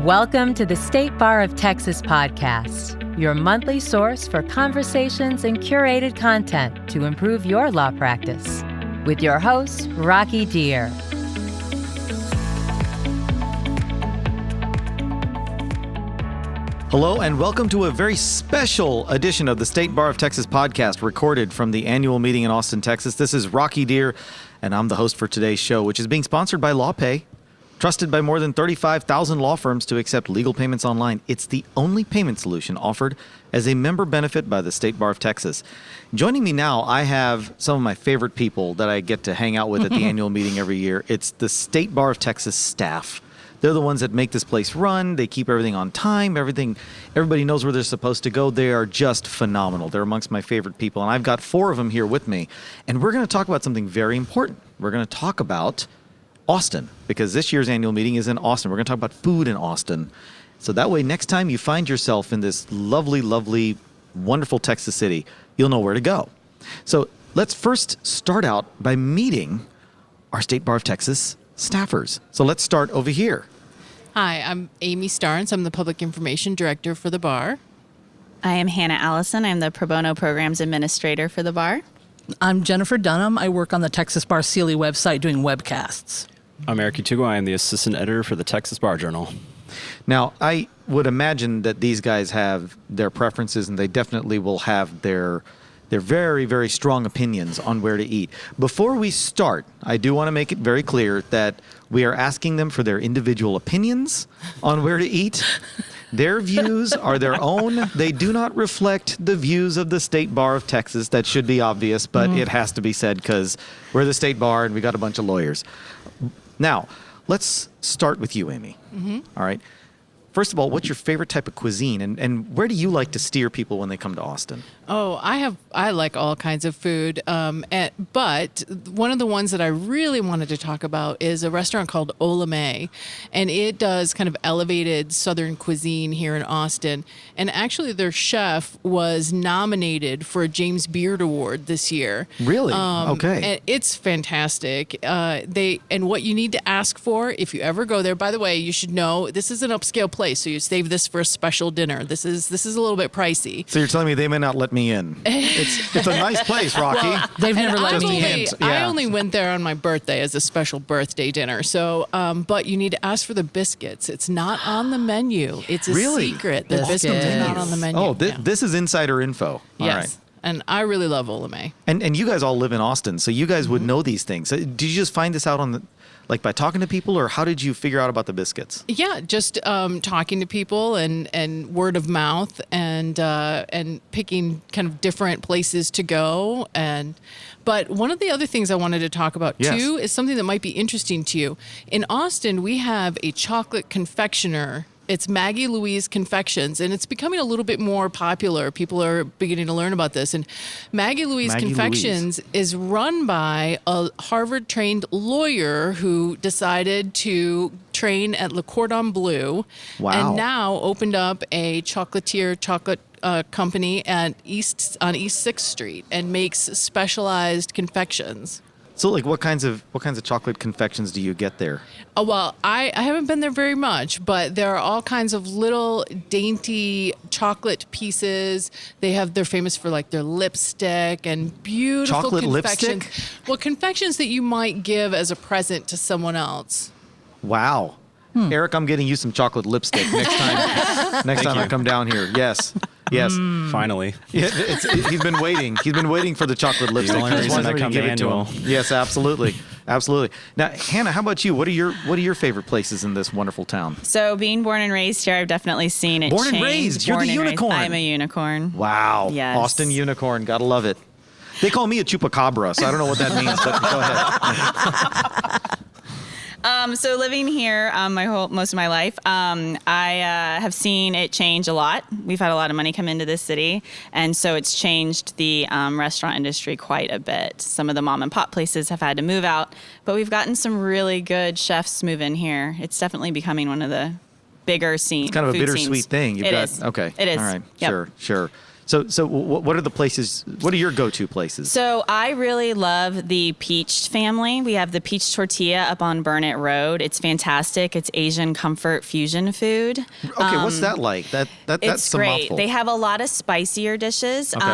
Welcome to the State Bar of Texas podcast, your monthly source for conversations and curated content to improve your law practice. With your host, Rocky Dhir. Hello and welcome to a very special edition of the State Bar of Texas podcast recorded from the annual meeting in Austin, Texas. This is Rocky Dhir, and I'm the host for today's show, which is being sponsored by LawPay, trusted by more than 35,000 law firms to accept legal payments online. It's the only payment solution offered as a member benefit by the State Bar of Texas. Joining me now, I have some of my favorite people that I get to hang out with at the annual meeting every year. It's the State Bar of Texas staff. They're the ones that make this place run. They keep everything on time. Everybody knows where they're supposed to go. They are just phenomenal. They're amongst my favorite people. And I've got four of them here with me. And we're going to talk about something very important. We're going to talk about Austin, because this year's annual meeting is in Austin. We're going to talk about food in Austin. So that way, next time you find yourself in this lovely, lovely, wonderful Texas city, you'll know where to go. So let's first start out by meeting our State Bar of Texas staffers. So let's start over here. Hi, I'm Amy Starnes. I'm the Public Information Director for the bar. I am Allison. I'm the Pro Bono Programs Administrator for the bar. I'm Jennifer Dunham. I work on the Texas Bar Sealy website doing webcasts. I'm Eric Quitugua. I am the Assistant Editor for the Texas Bar Journal. Now, I would imagine that these guys have their preferences, and they definitely will have their very, very strong opinions on where to eat. Before we start, I do want to make it very clear that we are asking them for their individual opinions on where to eat. Their views are their own. They do not reflect the views of the State Bar of Texas. That should be obvious, but it has to be said because we're the State Bar and we got a bunch of lawyers. Now, let's start with you, Amy. All right. First of all, what's your favorite type of cuisine, and where do you like to steer people when they come to Austin? Oh, I like all kinds of food, but one of the ones that I really wanted to talk about is a restaurant called Ola Mae, and it does kind of elevated Southern cuisine here in Austin. And actually, their chef was nominated for a James Beard Award this year. Really? Okay. And it's fantastic. And what you need to ask for if you ever go there. By the way, you should know this is an upscale place. So you save this for a special dinner. This is a little bit pricey. So you're telling me they may not let me in? It's a nice place, Rocky. Well, They've never let me in. I only went there on my birthday as a special birthday dinner. So, but you need to ask for the biscuits. It's not on the menu. It's a secret. The biscuits are not on the menu. Oh, this is insider info. Yes. All right. And I really love Ola Mae. And you guys all live in Austin, so you guys would know these things. So did you just find this out by talking to people, or how did you figure out about the biscuits? Yeah, just talking to people and word of mouth and picking kind of different places to go. But one of the other things I wanted to talk about too is something that might be interesting to you. In Austin, we have a chocolate confectioner. It's Maggie Louise Confections, and it's becoming a little bit more popular. People are beginning to learn about this. And Maggie Louise Confections is run by a Harvard-trained lawyer who decided to train at Le Cordon Bleu. Wow. And now opened up a chocolate company on East 6th Street and makes specialized confections. So, what kinds of chocolate confections do you get there? Oh, well, I haven't been there very much, but there are all kinds of little dainty chocolate pieces. They're famous for their lipstick and beautiful chocolate confections. Lipstick? Well, confections that you might give as a present to someone else. Wow. Eric, I'm getting you some chocolate lipstick next time I come down here. Yes. Finally. Yeah, he's been waiting. He's been waiting for the chocolate lipstick. The only reason I come to annual. Yes, absolutely. Now, Hannah, how about you? What are your favorite places in this wonderful town? So being born and raised here, I've definitely seen it Born and change. raised? You're the unicorn. I'm a unicorn. Wow. Yes. Austin unicorn. Gotta love it. They call me a chupacabra, so I don't know what that means, but go ahead. So living here most of my life, I have seen it change a lot. We've had a lot of money come into this city, and so it's changed the restaurant industry quite a bit. Some of the mom and pop places have had to move out, but we've gotten some really good chefs move in here. It's definitely becoming one of the bigger scenes. It's kind of a bittersweet thing. It is. Okay. It is. All right. Yep. Sure. So what are the places? What are your go-to places? So I really love the Peached family. We have the Peach Tortilla up on Burnett Road. It's fantastic. It's Asian comfort fusion food. Okay, what's that like? That's It's a great. mouthful. They have a lot of spicier dishes. Okay.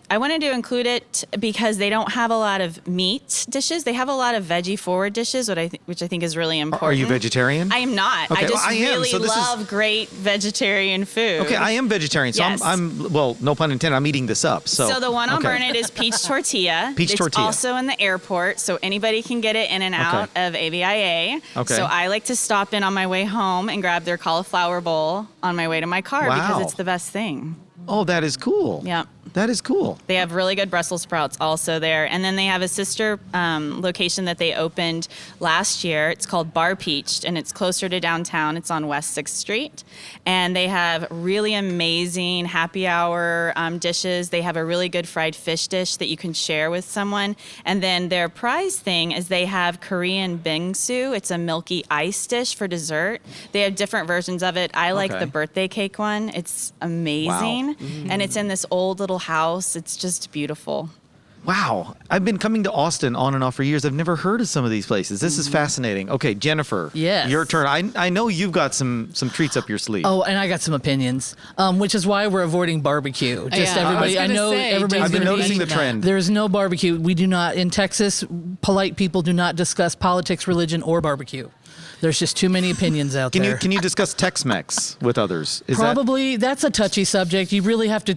I wanted to include it because they don't have a lot of meat dishes. They have a lot of veggie-forward dishes, which I think is really important. Are you vegetarian? I am not. Okay, I just well, I am. really So this is- love great vegetarian food. Okay, I am vegetarian, so Yes. I'm well, no pun intended. I'm eating this up. So the one on okay. Burnett is Peach Tortilla. Peach Tortilla. It's also in the airport, so anybody can get it in and out of AVIA. Okay. So I like to stop in on my way home and grab their cauliflower bowl on my way to my car Wow. because it's the best thing. Oh, that is cool. Yep. That is cool. They have really good Brussels sprouts also there. And then they have a sister location that they opened last year. It's called Bar Peached, and it's closer to downtown. It's on West 6th Street. And they have really amazing happy hour dishes. They have a really good fried fish dish that you can share with someone. And then their prize thing is they have Korean bingsu. It's a milky ice dish for dessert. They have different versions of it. I like Okay. the birthday cake one. It's amazing. And it's in this old little house. It's just beautiful. Wow. I've been coming to Austin on and off for years. I've never heard of some of these places. This is fascinating. Okay, Jennifer. Yes. Your turn. I know you've got some treats up your sleeve. Oh, and I got some opinions, which is why we're avoiding barbecue. Just Yeah, everybody, I was I gonna know say, everybody's I've been going to be noticing the eating trend. There's no barbecue. We do not, in Texas, polite people do not discuss politics, religion, or barbecue. There's just too many opinions out there. Can you discuss Tex-Mex with others? Is Probably that's a touchy subject. You really have to,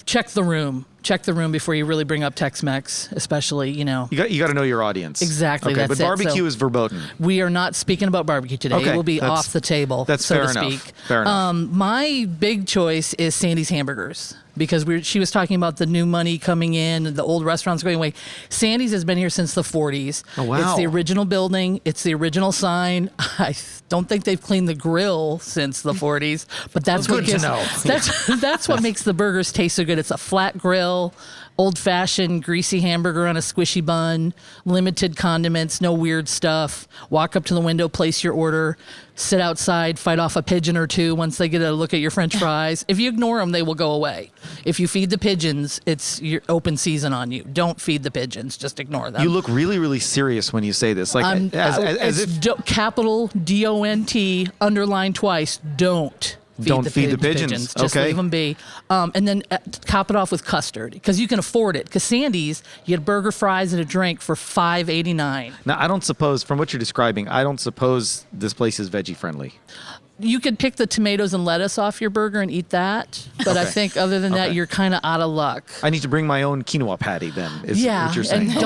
check the room. Check the room before you really bring up Tex-Mex, especially, you got to know your audience. Exactly, Okay, that's but it. barbecue So- is verboten. We are not speaking about barbecue today. Okay, It will be that's- off the table, that's so fair to enough. speak. Fair enough. My big choice is Sandy's Hamburgers because she was talking about the new money coming in and the old restaurants going away. Sandy's has been here since the 40s. Oh, wow. It's the original building. It's the original sign. I don't think they've cleaned the grill since the 40s, but that's what Good to gives, know. that's what makes the burgers taste so good. It's a flat grill, old-fashioned greasy hamburger on a squishy bun, limited condiments, no weird stuff. Walk up to the window, place your order, sit outside, fight off a pigeon or two once they get a look at your french fries. If you ignore them, they will go away. If you feed the pigeons, it's your open season on you. Don't feed the pigeons, just ignore them. You look really, really serious when you say this. Like as it's if capital DONT underlined twice. Don't feed the pigeons. Just Okay. leave them be. And then top it off with custard because you can afford it. Because Sandy's, you get burger, fries, and a drink for $5.89. now I don't suppose from what you're describing, I don't suppose this place is veggie friendly. You could pick the tomatoes and lettuce off your burger and eat that. But I Okay. think other than that, Okay. you're kind of out of luck. I need to bring my own quinoa patty then. Is Yeah, what you're saying. and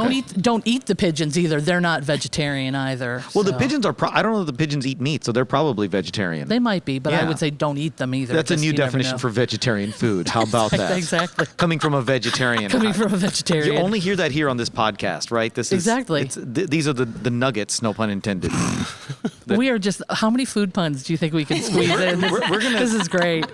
don't Okay. eat the pigeons either. They're not vegetarian either. Well, the so. pigeons are. I don't know if the pigeons eat meat, so they're probably vegetarian. They might be, but I Yeah. would say don't eat them either. That's a just new you never definition know. for vegetarian food. How about that? Exactly. Coming from a vegetarian. Coming from a vegetarian. You only hear that here on this podcast, right? This is Exactly. These are the nuggets, no pun intended. We are just. How many food puns do you think we can squeeze in? We're gonna- This is great.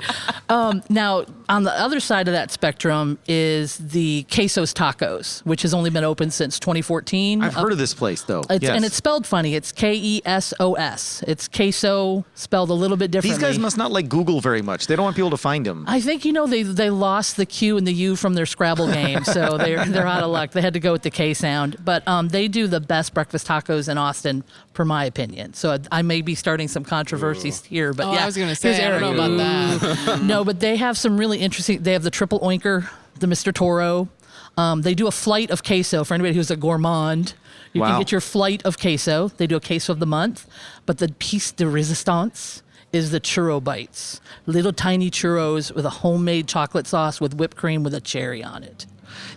Now, on the other side of that spectrum is the Quesos Tacos, which has only been open since 2014. I've heard of this place though. It's, Yes. And it's spelled funny. It's Kesos. It's queso spelled a little bit differently. These guys must not like Google very much. They don't want people to find them. I think they lost the Q and the U from their Scrabble game, so they're out of luck. They had to go with the K sound. But they do the best breakfast tacos in Austin, per my opinion. So I may be starting some controversies here, but Oh, yeah. I was going to Here's say, I don't Eric. know about that. No, but they have some really interesting. They have the triple oinker, the Mr. Toro. They do a flight of queso for anybody who's a gourmand. You Wow. can get your flight of queso. They do a queso of the month, but the piece de resistance is the churro bites. Little tiny churros with a homemade chocolate sauce with whipped cream with a cherry on it.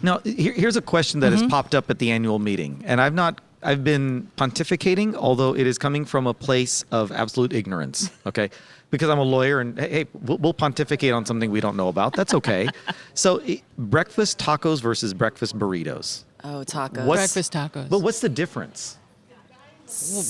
Now, here's a question that Mm-hmm. has popped up at the annual meeting, and I've been pontificating, although it is coming from a place of absolute ignorance. Okay. Because I'm a lawyer and hey, we'll pontificate on something we don't know about. That's okay. So breakfast tacos versus breakfast burritos. Oh, tacos. Breakfast tacos. But what's the difference?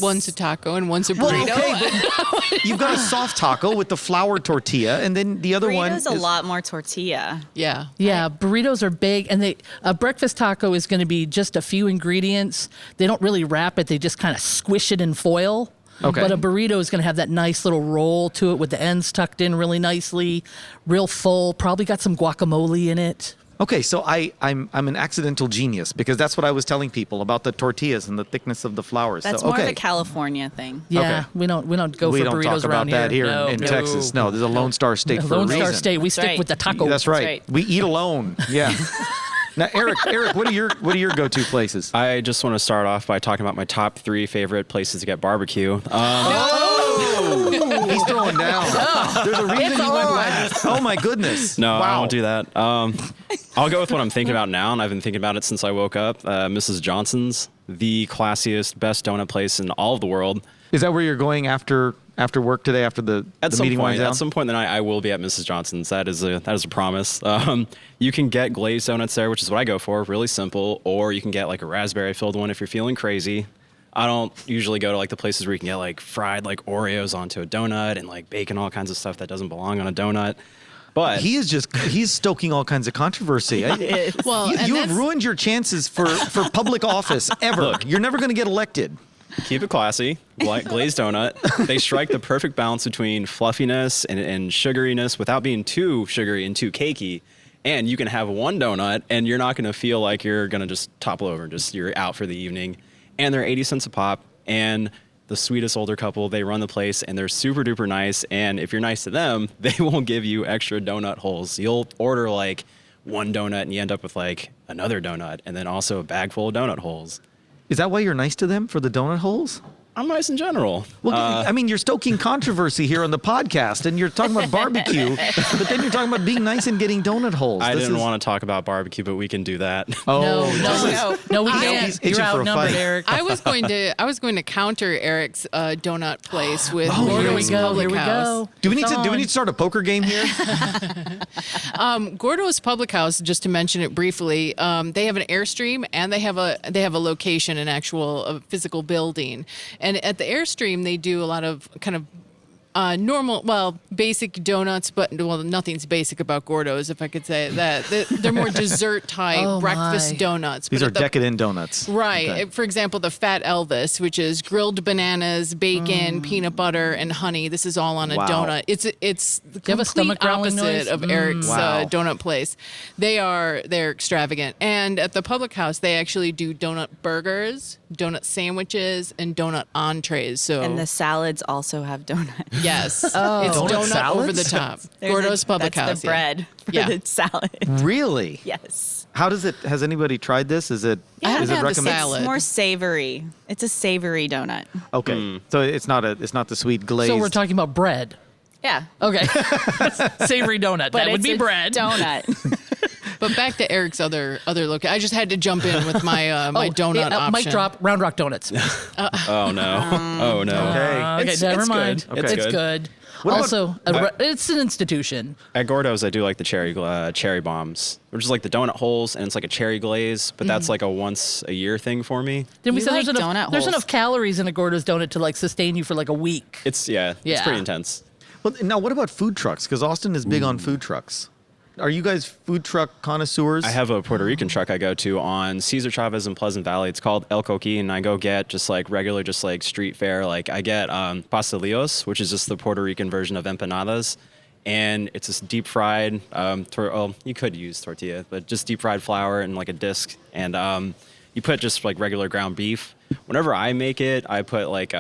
One's a taco and one's a Well, burrito. okay, but you've got a soft taco with the flour tortilla, and then the other one Burrito's is a lot more tortilla. Yeah. Yeah, burritos are big, and a breakfast taco is going to be just a few ingredients. They don't really wrap it; they just kind of squish it in foil. Okay. But a burrito is going to have that nice little roll to it with the ends tucked in really nicely, real full, probably got some guacamole in it. Okay, so I'm an accidental genius because that's what I was telling people about the tortillas and the thickness of the flours. That's so, more okay. of a California thing. Yeah, Okay. we don't go we for don't burritos talk about around that here No, in no. Texas. No, there's a Lone Star State for a Lone reason. Star State. We stick right. with the taco. That's right. right. We eat alone. Yeah. Now, Eric, what are your go-to places? I just want to start off by talking about my top 3 favorite places to get barbecue. He's throwing down. There's a reason you went last. Oh my goodness. No, wow. I won't do that. I'll go with what I'm thinking about now, and I've been thinking about it since I woke up. Mrs. Johnson's, the classiest, best donut place in all of the world. Is that where you're going after work today? After the meeting winds down? At some point in the night, I will be at Mrs. Johnson's. That is a promise. You can get glazed donuts there, which is what I go for. Really simple. Or you can get like a raspberry filled one if you're feeling crazy. I don't usually go to like the places where you can get like fried like Oreos onto a donut and like bacon, all kinds of stuff that doesn't belong on a donut. But he's stoking all kinds of controversy. Well, and you have that's- ruined your chances for public office ever. You're never going to get elected. keep it classy. Glazed donut. They strike the perfect balance between fluffiness and sugariness without being too sugary and too cakey. And you can have one donut and you're not going to feel like you're going to just topple over and just you're out for the evening. And they're 80 cents a pop. And the sweetest older couple, they run the place and they're super duper nice. And if you're nice to them, they won't give you extra donut holes. You'll order like one donut and you end up with like another donut and then also a bag full of donut holes. Is that why you're nice to them, for the donut holes? I'm nice in general. Well, I mean, you're stoking controversy here on the podcast, and you're talking about barbecue, but then you're talking about being nice and getting donut holes. I didn't want to talk about barbecue, but we can do that. Oh, No, we He's can't. itching You're for a outnumbered, fight. Eric. I was going to counter Eric's donut place with Oh, here we Gordos go, Public Here we House. go. Do we need It's to on. start a poker game here? Gordos Public House, just to mention it briefly, they have an Airstream and they have a location, an actual physical building. And at the Airstream, they do a lot of kind of basic donuts, but nothing's basic about Gordos, if I could say that. They're more dessert type Oh, breakfast my. donuts. These But are at the- decadent donuts. Right. Okay. For example, the Fat Elvis, which is grilled bananas, bacon, peanut butter, and honey. This is all on a Wow. donut. It's the you have a complete stomach growling opposite noise? of Eric's Wow. donut place. They're extravagant. And at the Public House, they actually do donut burgers, donut sandwiches, and donut entrees. So And the salads also have donuts. yes, it's Donut donut salads? over the top. There's Gordos Public that's House. the bread for Yeah. the salad. Really? Yes. How does it? Has anybody tried this? Is it? I haven't is it had the recommended? salad. It's more savory. It's a savory donut. Okay, so it's not the sweet glazed. So we're talking about bread. Yeah. Okay. Savory donut. But that would it's be a bread. donut. But back to Eric's other look. I just had to jump in with my my donut option. Mic drop. Round Rock Donuts. Oh, no. Oh, no. Okay. Okay, never mind. Good. It's good. What Also, it's an institution. At Gordos, I do like the cherry bombs, which is like the donut holes, and it's like a cherry glaze, but that's like a once a year thing for me. Then we You said like there's donut enough holes. calories in a Gordos donut to like sustain you for like a week. It's Yeah. pretty intense. Well, now what about food trucks? Because Austin is big on food trucks. Are you guys food truck connoisseurs? I have a Puerto Rican truck I go to on Cesar Chavez in Pleasant Valley. It's called El Coqui, and I go get just like regular, just like street fare. Like I get pastelillos, which is just the Puerto Rican version of empanadas. And it's just deep fried, you could use tortilla, but just deep fried flour and like a disc. And you put just like regular ground beef. Whenever I make it, I put like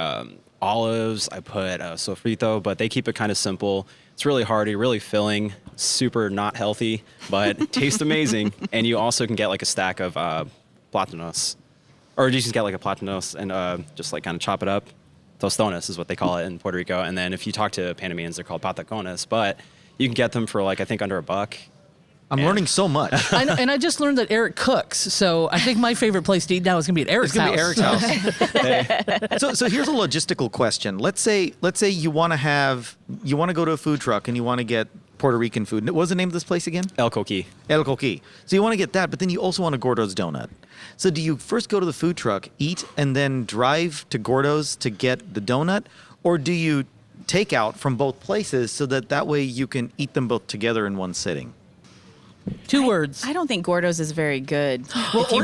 olives, I put sofrito, but they keep it kind of simple. It's really hearty, really filling, super not healthy, but tastes amazing. And you also can get like a stack of plátanos, or you just get like a plátanos and just like kind of chop it up. Tostones is what they call it in Puerto Rico. And then if you talk to Panamanians, they're called patacones, but you can get them for like, I think under $1. I'm learning so much. I know, and I just learned that Eric cooks, so I think my favorite place to eat now is going to be at Eric's It's gonna house. be Eric's house. So here's a logistical question. Let's say you want to go to a food truck and you want to get Puerto Rican food. What was the name of this place again? El Coqui. El Coqui. So you want to get that, but then you also want a Gordos donut. So do you first go to the food truck, eat, and then drive to Gordos to get the donut? Or do you take out from both places so that way you can eat them both together in one sitting? 2 words. I don't think Gordos is very good. Well, if you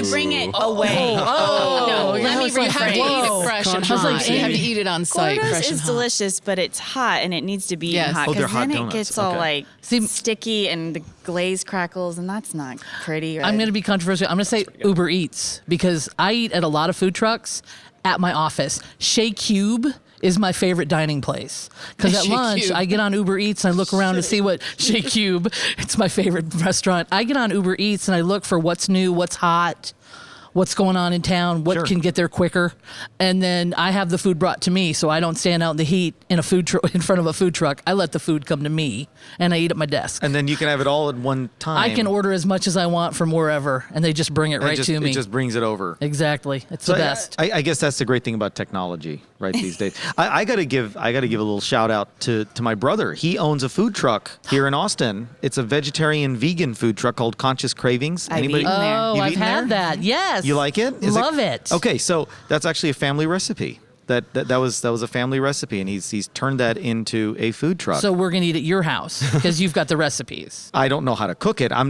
bring it away. No, let me You have to eat rephrase. it fresh and I was like, hot. You have to Amy. eat it on site, Gordos fresh and is hot. delicious, but it's hot and it needs to be Yes. hot Oh, they're because hot then donuts. it gets all Okay. like See- sticky and the glaze crackles, and that's not pretty. I'm going to be controversial. I'm going to say Uber Eats because I eat at a lot of food trucks at my office. Shea Cube is my favorite dining place because at Shea lunch Cube. I get on Uber Eats and I look around to see what Shea Cube. It's my favorite restaurant. I get on Uber Eats and I look for what's new, what's hot, what's going on in town, what Sure. can get there quicker, and then I have the food brought to me, so I don't stand out in the heat in in front of a food truck. I let the food come to me, and I eat at my desk. And then you can have it all at one time. I can order as much as I want from wherever, and they just bring it And right to me. It just brings it over. Exactly, it's So the best. I guess that's the great thing about technology, right? These days, I gotta give a little shout out to my brother. He owns a food truck here in Austin. It's a vegetarian vegan food truck called Conscious Cravings. I've eaten there. Oh, You've I've eaten had there? that. Yes. You like it? Love it. Okay, so that's actually a family recipe. That was a family recipe, and he's turned that into a food truck. So we're gonna eat at your house because you've got the recipes. I don't know how to cook it. Do I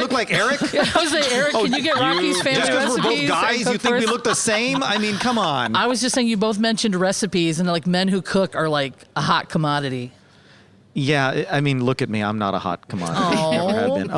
look like Eric? I was like, Eric, can you get Rocky's family Just because recipes? we're both and guys, cook you think for we us? look the same? I mean, come on. I was just saying you both mentioned recipes, and like men who cook are like a hot commodity. Yeah, I mean, look at me. I'm not a hot commodity. Oh. Never have been.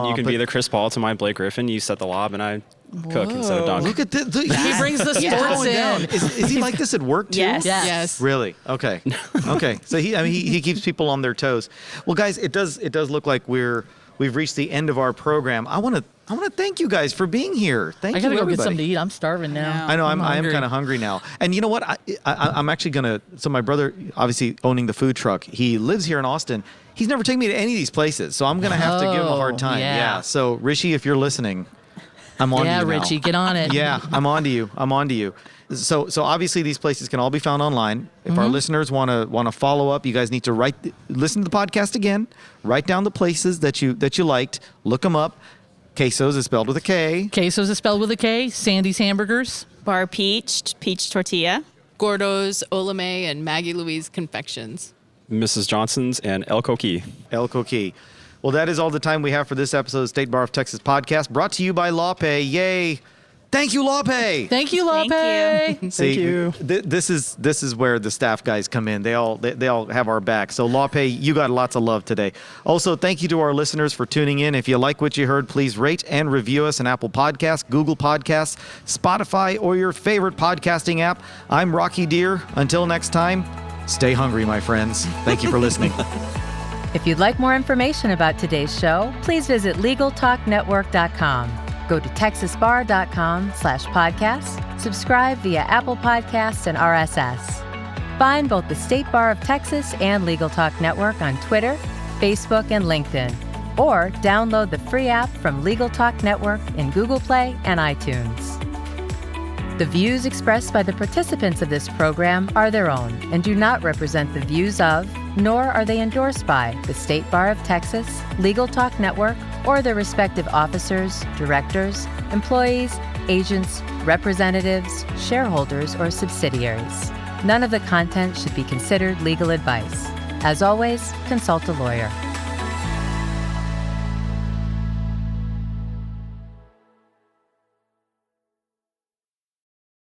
You can be the Chris Paul to my Blake Griffin. You set the lob, and I cook instead of dunk. Look at the He brings the sports in. Is he like this at work too? Yes. Yes. Really? Okay. Okay. So he keeps people on their toes. Well, guys, it does look like we've reached the end of our program. I want to thank you guys for being here. Thank I you, gotta go everybody. get something to eat. I'm starving now. I know I am hungry. kind of hungry now. And you know what? I'm actually gonna. So my brother, obviously owning the food truck, he lives here in Austin. He's never taken me to any of these places, so I'm gonna have to give him a hard time. yeah. So Rishi, if you're listening, I'm on to you now. Richie, get on it. Yeah, I'm on to you. So obviously these places can all be found online. If our listeners want to follow up, you guys need to listen to the podcast again. Write down the places that you liked. Look them up. Quesos is spelled with a K. Quesos is spelled with a K. Sandy's Hamburgers. Bar Peach tortilla. Gordos, Ola Mae, and Maggie Louise confections. Mrs. Johnson's and El Coqui. El Coqui. Well, that is all the time we have for this episode of State Bar of Texas podcast, brought to you by LawPay. Yay! Thank you, LawPay. Thank you, Lope. Thank you. See, this is where the staff guys come in. They all have our back. So LawPay, you got lots of love today. Also, thank you to our listeners for tuning in. If you like what you heard, please rate and review us on Apple Podcasts, Google Podcasts, Spotify, or your favorite podcasting app. I'm Rocky Dhir. Until next time, stay hungry, my friends. Thank you for listening. If you'd like more information about today's show, please visit LegalTalkNetwork.com. Go to TexasBar.com/podcast, subscribe via Apple Podcasts and RSS. Find both the State Bar of Texas and Legal Talk Network on Twitter, Facebook, and LinkedIn. Or download the free app from Legal Talk Network in Google Play and iTunes. The views expressed by the participants of this program are their own and do not represent the views of, nor are they endorsed by, the State Bar of Texas, Legal Talk Network, or their respective officers, directors, employees, agents, representatives, shareholders, or subsidiaries. None of the content should be considered legal advice. As always, consult a lawyer.